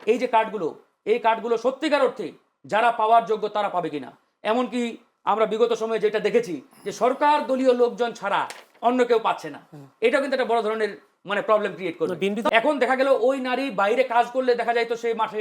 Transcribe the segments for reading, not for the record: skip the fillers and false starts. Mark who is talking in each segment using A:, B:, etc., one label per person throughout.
A: এই যে কার্ডগুলো, এই কার্ডগুলো সত্যিকার অর্থে যারা পাওয়ার যোগ্য তারা পাবে কিনা। এমনকি আমরা বিগত সময়ে যেটা দেখেছি যে সরকার দলীয় লোকজন ছাড়া অন্য কেউ পাচ্ছে না, এটা কিন্তু একটা বড় ধরনের মানে প্রবলেম ক্রিয়েট করবে। এখন দেখা গেল ওই নারী বাইরে কাজ করলে দেখা যায় তো সে মাসে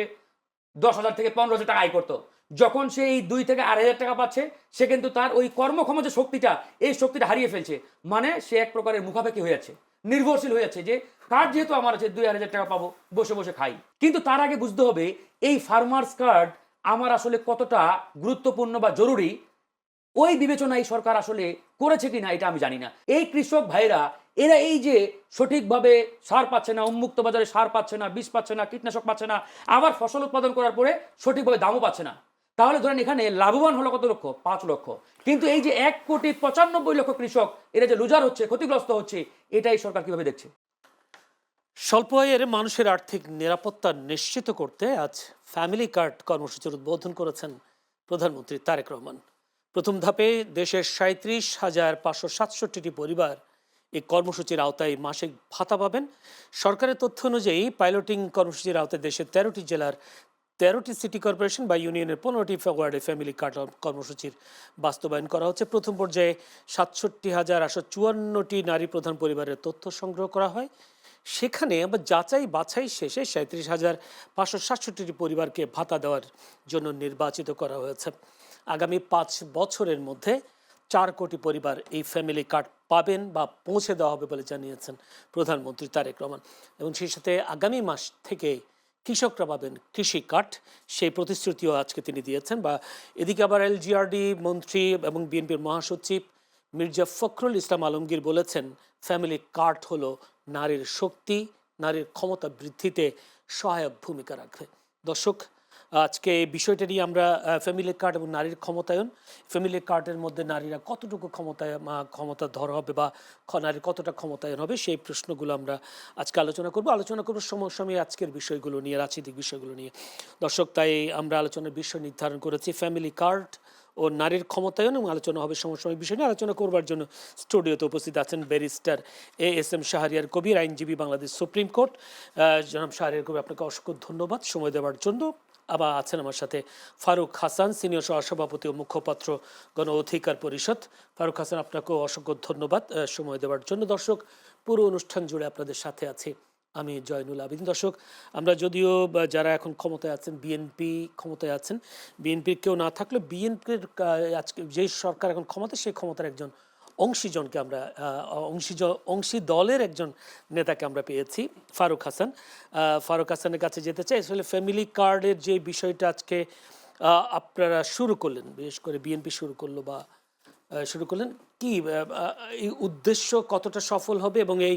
A: 10,000 থেকে 15,000 টাকা আয় করতো। যখন সে এই 2 থেকে 2,500 টাকা পাচ্ছে, সে কিন্তু তার ওই কর্মক্ষম যে শক্তিটা, এই শক্তিটা হারিয়ে ফেলছে। মানে সে এক প্রকারের মুখাপেক্ষী হয়ে যাচ্ছে, নির্ভরশীল হয়ে যাচ্ছে যে কার্ড যেহেতু আমার আছে 2,000 টাকা পাবো, বসে বসে খাই। কিন্তু তার আগে বুঝতে হবে এই ফার্মার্স কার্ড আমার আসলে কতটা গুরুত্বপূর্ণ বা জরুরি, ওই বিবেচনা এই সরকার আসলে করেছে কিনা এটা আমি জানি না। এই কৃষক ভাইরা এরা এই যে সঠিকভাবে সার পাচ্ছে না, উন্মুক্ত বাজারে সার পাচ্ছে না, বীজ পাচ্ছে না, কীটনাশক পাচ্ছে না, আবার ফসল উৎপাদন করার পরে সঠিকভাবে দামও পাচ্ছে না, তাহলে ধরেন এখানে লাভবান হলো কত লক্ষ? 5 লক্ষ। কিন্তু এই যে 1,95,00,000 কৃষক এরা যে লুজার হচ্ছে, ক্ষতিগ্রস্ত হচ্ছে, এটাই সরকার কিভাবে দেখছে?
B: স্বল্প আয়ের মানুষের আর্থিক নিরাপত্তা নিশ্চিত করতে আজ ফ্যামিলি কার্ড কর্মসূচির উদ্বোধন করেছেন প্রধানমন্ত্রী তারেক রহমান। প্রথম ধাপে দেশের 37,567টি পরিবার এই কর্মসূচির আওতায় মাসিক ভাতা পাবেন। সরকারের তথ্য অনুযায়ী পাইলটিং কর্মসূচির আওতায় দেশের 13টি জেলার 13টি সিটি কর্পোরেশন বা ইউনিয়নের 15টি ওয়ার্ডে ফ্যামিলি কার্ড কর্মসূচির বাস্তবায়ন করা হচ্ছে। প্রথম পর্যায়ে 67,854টি নারী প্রধান পরিবারের তথ্য সংগ্রহ করা হয়। সেখানে আবার যাচাই বাছাই শেষে 37,567টি পরিবারকে ভাতা দেওয়ার জন্য নির্বাচিত করা হয়েছে। আগামী 5 বছরের মধ্যে 4 কোটি পরিবার এই ফ্যামিলি কার্ড পাবেন বা পৌঁছে দেওয়া হবে বলে জানিয়েছেন প্রধানমন্ত্রী তারেক রহমান। এবং সেই সাথে আগামী মাস থেকে কৃষকরা পাবেন কৃষি কার্ড, সেই প্রতিশ্রুতিও আজকে তিনি দিয়েছেন। বা এদিকে আবার এলজিআরডি মন্ত্রী এবং বিএনপির মহাসচিব মির্জা ফখরুল ইসলাম আলমগীর বলেছেন, ফ্যামিলি কার্ড হলো নারীর শক্তি, নারীর ক্ষমতা বৃদ্ধিতে সহায়ক ভূমিকা রাখবে। দর্শক, আজকে এই বিষয়টা নিয়ে আমরা ফ্যামিলি কার্ড এবং নারীর ক্ষমতায়ন, ফ্যামিলি কার্ডের মধ্যে নারীরা কতটুকু ক্ষমতাধর হবে বা নারীর কতটা ক্ষমতায়ন হবে, সেই প্রশ্নগুলো আমরা আজকে আলোচনা করব সমসাময়িক আজকের বিষয়গুলো নিয়ে, রাজনৈতিক বিষয়গুলো নিয়ে। দর্শক, তাই আমরা আলোচনার বিষয় নির্ধারণ করেছি ফ্যামিলি কার্ড ও নারীর ক্ষমতায়ন, এবং আলোচনা হবে সমসাময়িক বিষয় নিয়ে। আলোচনা করবার জন্য স্টুডিওতে উপস্থিত আছেন ব্যারিস্টার ASM শাহরিয়ার কবির, আইনজীবী, বাংলাদেশ সুপ্রিম কোর্ট। জনাব শাহরিয়ার কবির, আপনাকে অসংখ্য ধন্যবাদ সময় দেওয়ার জন্য। আবার আছেন আমার সাথে ফারুক হাসান, সিনিয়র সহসভাপতি ও মুখপাত্র গণ অধিকার পরিষদ। ফারুক হাসান, আপনাকেও অসংখ্য ধন্যবাদ সময় দেওয়ার জন্য। দর্শক, পুরো অনুষ্ঠান জুড়ে আপনাদের সাথে আছি আমি জয়নুল আবেদিন। দর্শক, আমরা যদিও যারা এখন ক্ষমতায় আছেন, বিএনপি ক্ষমতায় আছেন, বিএনপির কেউ না থাকলে বিএনপির আজকে যে সরকার এখন ক্ষমতা, সেই ক্ষমতার একজন অংশীজনকে আমরা অংশী দলের একজন নেতাকে আমরা পেয়েছি, ফারুক হাসান। ফারুক হাসানের কাছে যেতে চাই। আসলে ফ্যামিলি কার্ডের যে বিষয়টা আজকে আপনারা শুরু করলেন, বিশেষ করে বিএনপি শুরু করলেন, কি এই উদ্দেশ্য কতটা সফল হবে, এবং এই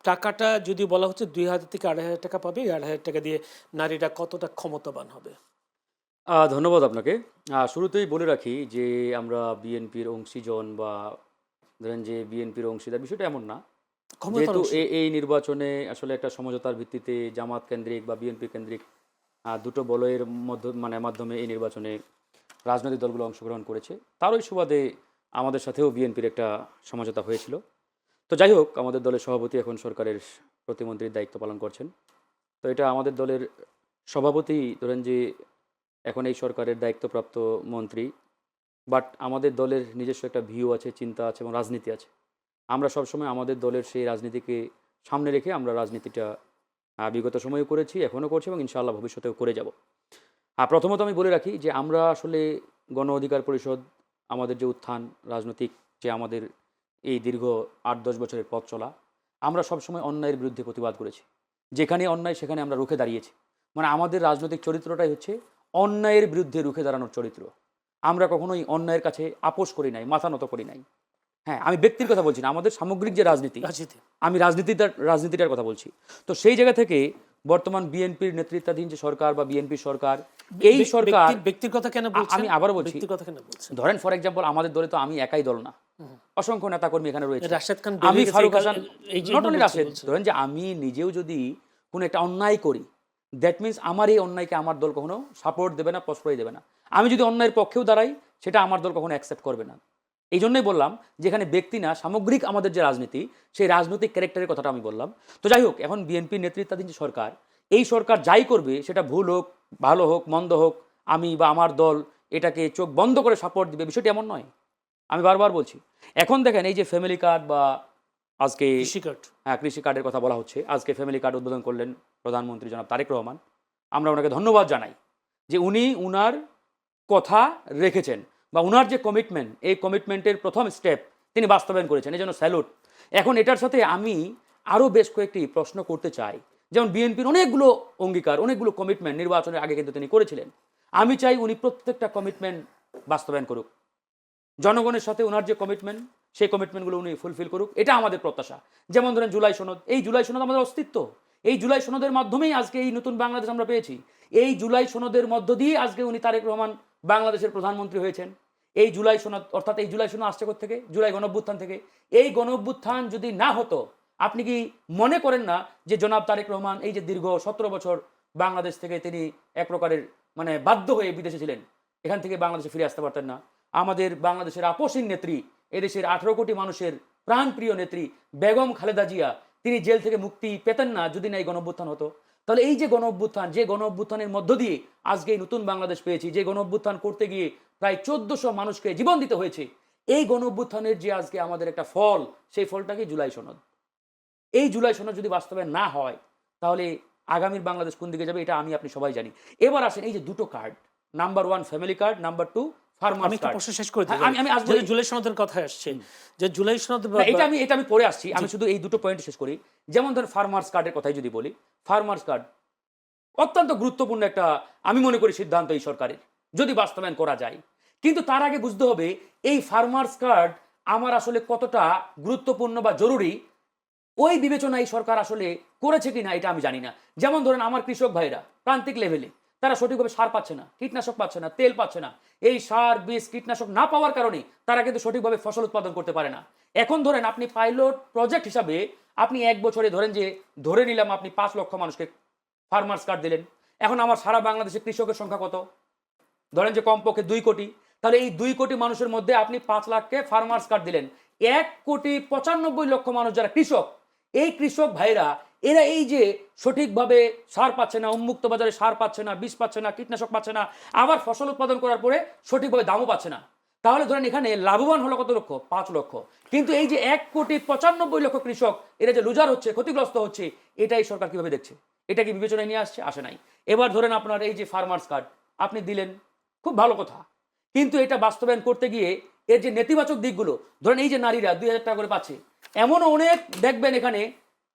B: টাকাটা যদি বলা হচ্ছে 2,000 থেকে 2,500 টাকা পাবে, 2,500 টাকা দিয়ে নারীরা কতটা ক্ষমতাবান হবে?
A: ধন্যবাদ আপনাকে। শুরুতেই বলে রাখি যে আমরা বিএনপির অংশীজন বা ধরেন যে বিএনপির অংশীদার, বিষয়টা এমন না। যেহেতু এই নির্বাচনে আসলে একটা সমঝোতার ভিত্তিতে জামাত কেন্দ্রিক বা বিএনপি কেন্দ্রিক দুটো বলয়ের মাধ্যমে এই নির্বাচনে রাজনৈতিক দলগুলো অংশগ্রহণ করেছে, তারই সুবাদে আমাদের সাথেও বিএনপির একটা সমঝোতা হয়েছিল। তো যাই হোক, আমাদের দলের সভাপতি এখন সরকারের প্রতিমন্ত্রীর দায়িত্ব পালন করছেন। তো এটা আমাদের দলের সভাপতি ধরেন যে এখন এই সরকারের দায়িত্বপ্রাপ্ত মন্ত্রী, বাট আমাদের দলের নিজস্ব একটা ভিউ আছে, চিন্তা আছে এবং রাজনীতি আছে। আমরা সবসময় আমাদের দলের সেই রাজনীতিকে সামনে রেখে আমরা রাজনীতিটা বিগত সময়েও করেছি, এখনও করছি এবং ইনশাআল্লাহ ভবিষ্যতেও করে যাব। প্রথমত আমি বলে রাখি যে আমরা আসলে গণ অধিকার পরিষদ, আমাদের যে উত্থান রাজনৈতিক, যে আমাদের এই দীর্ঘ 8-10 বছরের পথ চলা, আমরা সবসময় অন্যায়ের বিরুদ্ধে প্রতিবাদ করেছি। যেখানে অন্যায় সেখানে আমরা রুখে দাঁড়িয়েছি। মানে আমাদের রাজনৈতিক চরিত্রটাই হচ্ছে অন্যায়ের বিরুদ্ধে রুখে দাঁড়ানোর চরিত্র। আমরা কখনোই অন্যায়ের কাছে আপোষ করি নাই, মাথা নত করি নাই। হ্যাঁ, আমি ব্যক্তির কথা বলছি না, আমাদের সামগ্রিক যে রাজনীতি, আমি রাজনীতিটার কথা বলছি। তো সেই জায়গা থেকে বর্তমান বিএনপির নেতৃত্বাধীন যে সরকার বা বিএনপি সরকার, এই সরকার
B: ব্যক্তির কথা কেন বলছেন?
A: আমি আবারও বলছি, ধরেন ফর এক্সাম্পল আমাদের দলে তো আমি একাই দল না, অসংখ্য নেতাকর্মী এখানে রয়েছে। আমি ফারুক হাসান, নট অনলি রাশেদ, ধরেন যে আমি নিজেও যদি কোনো একটা অন্যায় করি, দ্যাট মিনস আমার এই অন্যায়কে আমার দল কখনো সাপোর্ট দেবে না, প্রশ্রয় দেবে না। আমি যদি অন্যায়ের পক্ষেও দাঁড়াই, সেটা আমার দল কখনো অ্যাকসেপ্ট করবে না। এই জন্যই বললাম যেখানে ব্যক্তি না, সামগ্রিক আমাদের যে রাজনীতি, সেই রাজনৈতিক ক্যারেক্টারের কথাটা আমি বললাম। তো যাই হোক, এখন বিএনপির নেতৃত্বাধীন যে সরকার, এই সরকার যাই করবে সেটা ভুল হোক, ভালো হোক, মন্দ হোক, আমি বা আমার দল এটাকে চোখ বন্ধ করে সাপোর্ট দিবে, বিষয়টি এমন নয়। আমি বারবার বলছি। এখন দেখেন এই যে ফ্যামিলি কার্ড বা আজকে
B: কৃষি কার্ড
A: কৃষি কার্ডের কথা বলা হচ্ছে, আজকে ফ্যামিলি কার্ড উদ্বোধন করলেন প্রধানমন্ত্রী জনাব তারেক রহমান। আমরা ওনাকে ধন্যবাদ জানাই যে উনি উনার কথা রেখেছেন বা উনার যে কমিটমেন্ট, এই কমিটমেন্টের প্রথম স্টেপ তিনি বাস্তবায়ন করেছেন, এই জন্য স্যালুট। এখন এটার সাথে আমি আরও বেশ কয়েকটি প্রশ্ন করতে চাই। যেমন বিএনপির অনেকগুলো অঙ্গীকার, অনেকগুলো কমিটমেন্ট নির্বাচনের আগে কিন্তু তিনি করেছিলেন। আমি চাই উনি প্রত্যেকটা কমিটমেন্ট বাস্তবায়ন করুক। জনগণের সাথে ওনার যে কমিটমেন্ট, সেই কমিটমেন্টগুলো উনি ফুলফিল করুক, এটা আমাদের প্রত্যাশা। যেমন ধরেন জুলাই সনদ, এই জুলাই সনদ আমাদের অস্তিত্ব। এই জুলাই সনদের মাধ্যমেই আজকে এই নতুন বাংলাদেশ আমরা পেয়েছি। এই জুলাই সনদের মধ্য দিয়ে আজকে উনি তারেক রহমান বাংলাদেশের প্রধানমন্ত্রী হয়েছেন। এই জুলাই সনদ, অর্থাৎ এই জুলাই সনদ আসছে থেকে জুলাই গণঅভ্যুত্থান থেকে। এই গণঅভ্যুত্থান যদি না হতো, আপনি কি মনে করেন না যে জনাব তারেক রহমান এই যে দীর্ঘ 17 বছর বাংলাদেশ থেকে তিনি এক প্রকারের মানে বাধ্য হয়ে বিদেশে ছিলেন, এখান থেকে বাংলাদেশে ফিরে আসতে পারতেন না? আমাদের বাংলাদেশের আপসীন নেত্রী, এদেশের 18 কোটি মানুষের প্রাণপ্রিয় নেত্রী বেগম খালেদা জিয়া, তিনি জেল থেকে মুক্তি পেতেন না যদি না এই গণঅভ্যুত্থান হতো। তাহলে এই যে গণঅভ্যুত্থান, যে গণঅভ্যুত্থানের মধ্য দিয়ে আজকে এই নতুন বাংলাদেশ পেয়েছি, যে গণঅভ্যুত্থান করতে গিয়ে প্রায় 1400 মানুষকে জীবন দিতে হয়েছে, এই গণঅভ্যুত্থানের যে আজকে আমাদের একটা ফল, সেই ফলটাকে জুলাই সনদ। এই জুলাই সনদ যদি বাস্তবায়ন না হয়, তাহলে আগামীর বাংলাদেশ কোন দিকে যাবে এটা আমি আপনি সবাই জানি। এবার আসেন এই যে দুটো card, number 1 family card, number 2 farmers
B: আমি একটা
A: কার্ড।
B: প্রশ্ন শেষ করে দিই।
A: আমি আসবো
B: যে জুলাই সনদের কথা আসছে, যে জুলাই সনদ
A: না, এটা আমি পরে আসছি। আমি শুধু এই দুটো পয়েন্ট শেষ করি। যেমন ধরেন ফার্মার্স কার্ডের কথাই যদি বলি, ফার্মার্স কার্ড অত্যন্ত গুরুত্বপূর্ণ একটা, আমি মনে করি, সিদ্ধান্ত এই সরকারের, যদি বাস্তবায়ন করা যায়। কিন্তু তার আগে বুঝতে হবে এই ফার্মার্স কার্ড আমার আসলে কতটা গুরুত্বপূর্ণ বা জরুরি, ওই বিবেচনা এই সরকার আসলে করেছে কিনা এটা আমি জানি না। যেমন ধরেন আমার কৃষক ভাইরা প্রান্তিক লেভেলে তারা সঠিকভাবে সার পাচ্ছে না, কীটনাশক পাচ্ছে না, তেল পাচ্ছে না। এই সার, বীজ, কীটনাশক না পাওয়ার কারণে তারা কিন্তু সঠিকভাবে ফসল উৎপাদন করতে পারে না। এখন ধরেন আপনি পাইলট প্রজেক্ট হিসাবে আপনি এক বছরে ধরেন যে ধরে নিলাম আপনি 5 লক্ষ মানুষকে ফার্মার্স কার্ড দিলেন। এখন আমার সারা বাংলাদেশে কৃষকের সংখ্যা কত? ধরেন যে কমপক্ষে 2 কোটি। তাহলে এই 2 কোটি মানুষের মধ্যে আপনি 5 লাখকে ফার্মার্স কার্ড দিলেন। 1,95,00,000 মানুষ যারা কৃষক, এই কৃষক ভাইরা এরা এই যে সঠিকভাবে সার পাচ্ছে না, উন্মুক্ত বাজারে সার পাচ্ছে না, বীজ পাচ্ছে না, কীটনাশক পাচ্ছে না, আবার ফসল উৎপাদন করার পরে সঠিকভাবে দামও পাচ্ছে না। তাহলে ধরেন এখানে লাভবান হলো কত লক্ষ? 5 লক্ষ। কিন্তু এই যে 1,95,00,000 কৃষক এরা যে লুজার হচ্ছে, ক্ষতিগ্রস্ত হচ্ছে, এটাই সরকার কিভাবে দেখছে? এটা কি বিবেচনায় নিয়ে আসছে? আসে নাই। এবার ধরেন আপনার এই যে ফার্মার্স কার্ড আপনি দিলেন, খুব ভালো কথা। কিন্তু এটা বাস্তবায়ন করতে গিয়ে এর যে নেতিবাচক দিকগুলো, ধরেন এই যে নারীরা 2000 টাকা করে পাচ্ছে, এমনও অনেক দেখবেন এখানে,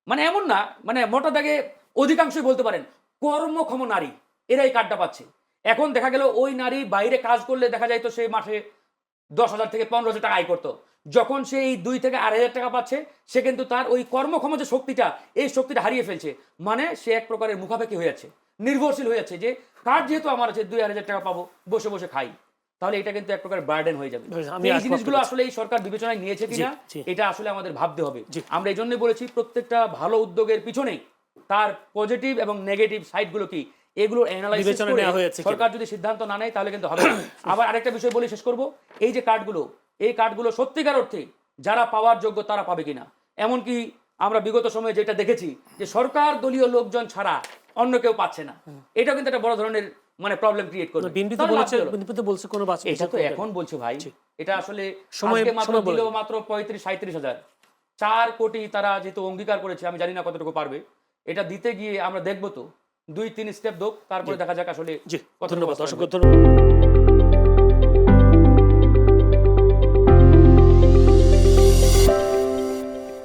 A: মানে এমন না, মানে মোটা দাগে অধিকাংশই বলতে পারেন কর্মক্ষম নারী, এরা এই কার্ডটা পাচ্ছে। এখন দেখা গেল ওই নারী বাইরে কাজ করলে দেখা যায় তো সে মাসে 10,000 থেকে 15,000 টাকা আয় করতো। যখন সে এই 2 থেকে 2,500 টাকা পাচ্ছে, সে কিন্তু তার ওই কর্মক্ষম যে শক্তিটা, এই শক্তিটা হারিয়ে ফেলছে। মানে সে এক প্রকারের মুখাপেক্ষী হয়ে যাচ্ছে, নির্ভরশীল হয়ে যাচ্ছে, যে কার্ড যেহেতু আমার আছে 2,000 টাকা পাবো, বসে বসে খাই। তাহলে এটা কিন্তু এক প্রকার বার্ডেন হয়ে যাবে। এই জিনিসগুলো আসলে এই সরকার বিবেচনায় নিয়েছে কিনা এটা আসলে আমাদের ভাবতে হবে। আমরা এই জন্যই বলেছি প্রত্যেকটা ভালো উদ্যোগের পিছনে তার পজিটিভ এবং নেগেটিভ সাইডগুলো কি, এগুলো অ্যানালাইসিস করে সরকার যদি সিদ্ধান্ত না নেয় তাহলে কিন্তু হবে না। আবার আরেকটা বিষয় বলে শেষ করব, এই যে কার্ডগুলো, এই কার্ডগুলো সত্যিকার অর্থে যারা পাওয়ার যোগ্য তারা পাবে কিনা। এমনকি আমরা বিগত সময়ে যেটা দেখেছি যে সরকার দলীয় লোকজন ছাড়া অন্য কেউ পাচ্ছে না, এটাও কিন্তু একটা বড় ধরনের মানে প্রবলেম ক্রিয়েট করবে।
B: বিএনপি তো বলছে কোনো বাছাই,
A: এটা তো এখন বলছে ভাই, এটা আসলে আজকে মাত্র দিল মাত্র 35-37,000। 4 কোটি তারা যেহেতু অঙ্গীকার করেছে, আমি জানি না কতটুকু পারবে। এটা দিতে গিয়ে আমরা দেখবো তো 2-3 স্টেপ দোক, তারপরে দেখা যাক আসলে।
B: ধন্যবাদ।